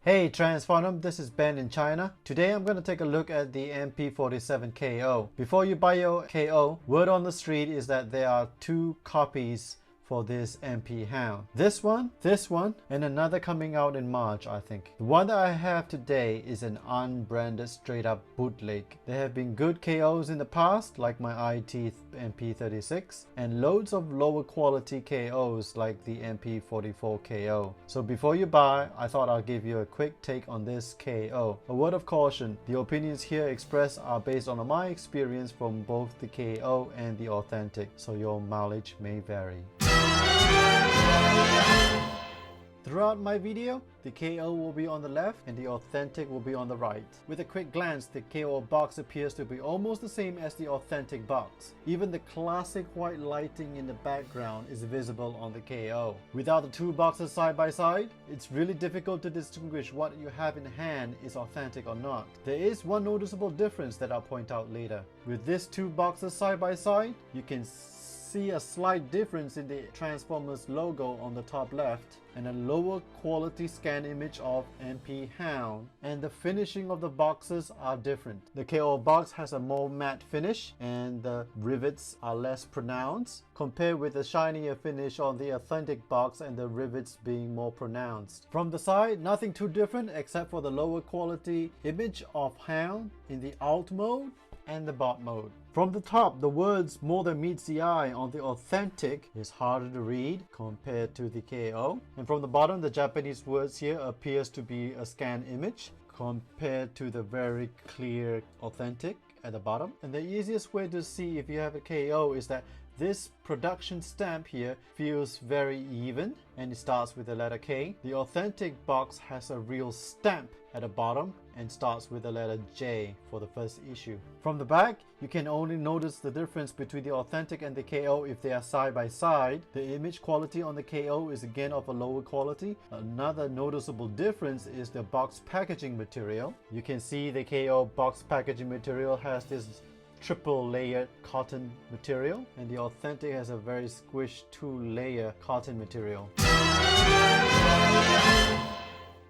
Hey Transformdom, this is Ben in China. Today I'm going to take a look at the MP-47 KO. Before you buy your KO, word on the street is that there are two copies for this MP Hound. This one, and another coming out in March, I think. The one that I have today is an unbranded straight up bootleg. There have been good KOs in the past, like my IT MP-36, and loads of lower quality KOs like the MP-44 KO. So before you buy, I thought I'll give you a quick take on this KO. A word of caution, the opinions here expressed are based on my experience from both the KO and the authentic, so your mileage may vary. Throughout my video, the KO will be on the left and the authentic will be on the right. With a quick glance, the KO box appears to be almost the same as the authentic box. Even the classic white lighting in the background is visible on the KO. Without the two boxes side by side, it's really difficult to distinguish what you have in hand is authentic or not. There is one noticeable difference that I'll point out later. With these two boxes side by side, you can see a slight difference in the Transformers logo on the top left and a lower quality scan image of MP Hound, and the finishing of the boxes are different. The KO box has a more matte finish and the rivets are less pronounced compared with the shinier finish on the authentic box and the rivets being more pronounced. From the side, nothing too different except for the lower quality image of Hound in the alt mode and the bot mode. From the top, the words "more than meets the eye" on the authentic is harder to read compared to the KO. And from the bottom, the Japanese words here appears to be a scan image compared to the very clear authentic at the bottom. And the easiest way to see if you have a KO is that this production stamp here feels very even and it starts with the letter K. The authentic box has a real stamp at the bottom and starts with the letter J for the first issue. From the back, you can only notice the difference between the authentic and the KO if they are side by side. The image quality on the KO is again of a lower quality. Another noticeable difference is the box packaging material. You can see the KO box packaging material has this triple layered cotton material, and the authentic has a very squished 2-layer cotton material.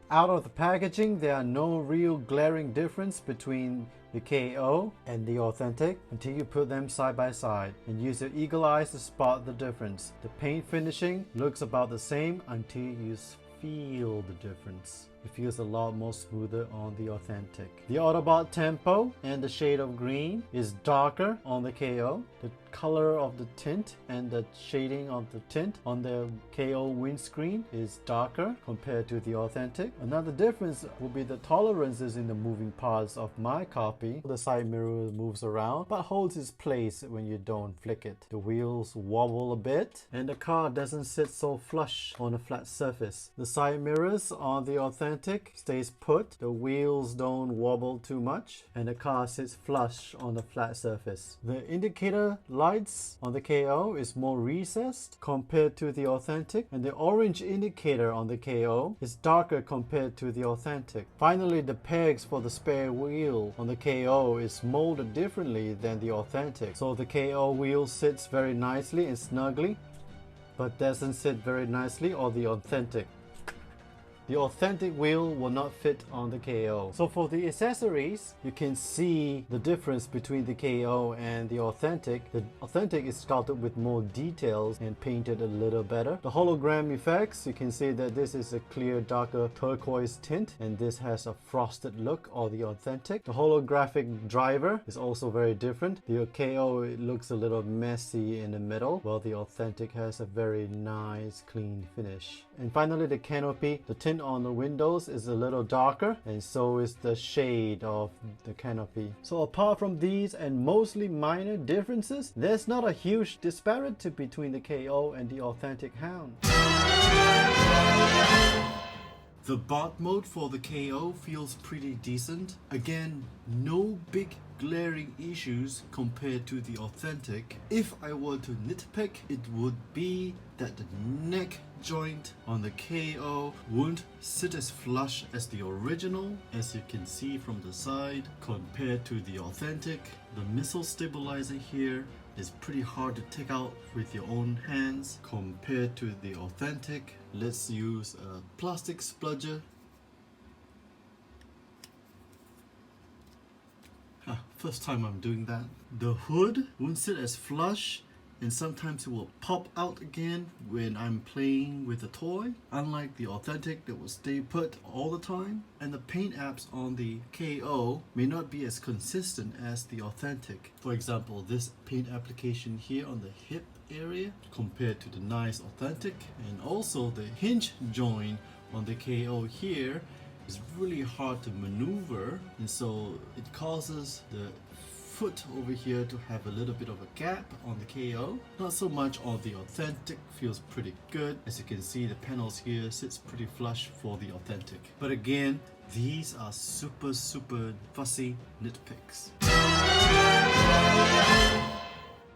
Out of the packaging, there are no real glaring difference between the KO and the authentic until you put them side by side and use your eagle eyes to spot the difference. The paint finishing looks about the same until you feel the difference. It feels a lot more smoother on the authentic. The Autobot tempo and the shade of green is darker on the KO. The color of the tint and the shading of the tint on the KO windscreen is darker compared to the authentic. Another difference will be the tolerances in the moving parts of my copy. The side mirror moves around but holds its place when you don't flick it. The wheels wobble a bit and the car doesn't sit so flush on a flat surface. The side mirrors on the authentic stays put, the wheels don't wobble too much, and the car sits flush on a flat surface. The indicator lights on the KO is more recessed compared to the authentic, and the orange indicator on the KO is darker compared to the authentic. Finally, the pegs for the spare wheel on the KO is molded differently than the authentic, so the KO wheel sits very nicely and snugly, but doesn't sit very nicely on the authentic. The authentic wheel will not fit on the KO. So for the accessories, you can see the difference between the KO and the authentic. The authentic is sculpted with more details and painted a little better. The hologram effects, you can see that this is a clear, darker turquoise tint, and this has a frosted look on the authentic. The holographic driver is also very different. The KO, it looks a little messy in the middle, while the authentic has a very nice, clean finish. And finally, the canopy, the tint on the windows is a little darker, and so is the shade of the canopy. So apart from these and mostly minor differences, there's not a huge disparity between the KO and the authentic Hound. The bot mode for the KO feels pretty decent. Again, no big glaring issues compared to the authentic. If I were to nitpick, it would be that the neck joint on the KO won't sit as flush as the original, as you can see from the side, compared to the authentic. The missile stabilizer here is pretty hard to take out with your own hands compared to the authentic. Let's use a plastic spludger First time I'm doing that. The hood won't sit as flush, and sometimes it will pop out again when I'm playing with the toy, unlike the authentic that will stay put all the time. And the paint apps on the KO may not be as consistent as the authentic. For example, this paint application here on the hip area compared to the nice authentic, and also the hinge joint on the KO here is really hard to maneuver, and so it causes the foot over here to have a little bit of a gap on the KO. Not so much on the authentic, feels pretty good. As you can see, the panels here sits pretty flush for the authentic. But again, these are super fussy nitpicks.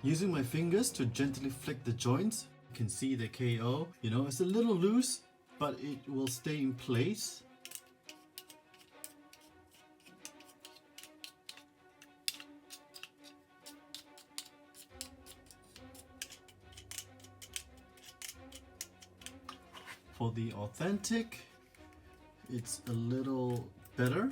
Using my fingers to gently flick the joints, you can see the KO, it's a little loose, but it will stay in place. For the authentic, it's a little better.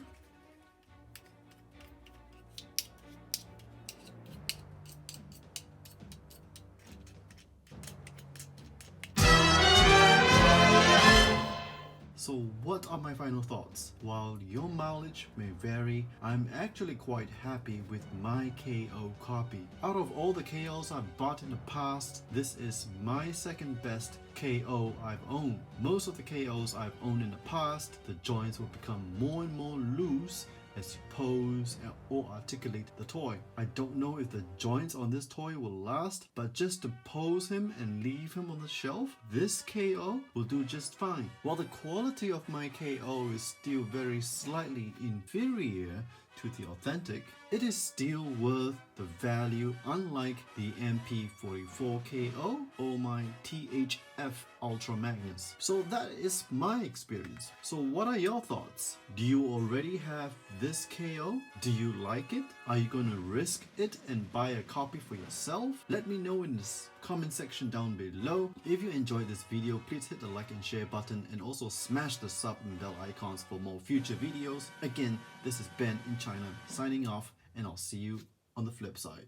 So what are my final thoughts? While your mileage may vary, I'm actually quite happy with my KO copy. Out of all the KOs I've bought in the past, this is my second best KO I've owned. Most of the KOs I've owned in the past, the joints will become more and more loose as you pose or articulate the toy. I don't know if the joints on this toy will last, but just to pose him and leave him on the shelf, this KO will do just fine. While the quality of my KO is still very slightly inferior to the authentic, it is still worth the value, unlike the MP-47 KO or my THF Ultra Magnus. So that is my experience. So what are your thoughts? Do you already have this KO? Do you like it? Are you going to risk it and buy a copy for yourself? Let me know in the comment section down below. If you enjoyed this video, please hit the like and share button, and also smash the sub and bell icons for more future videos. Again, this is Ben in China signing off, and I'll see you on the flip side.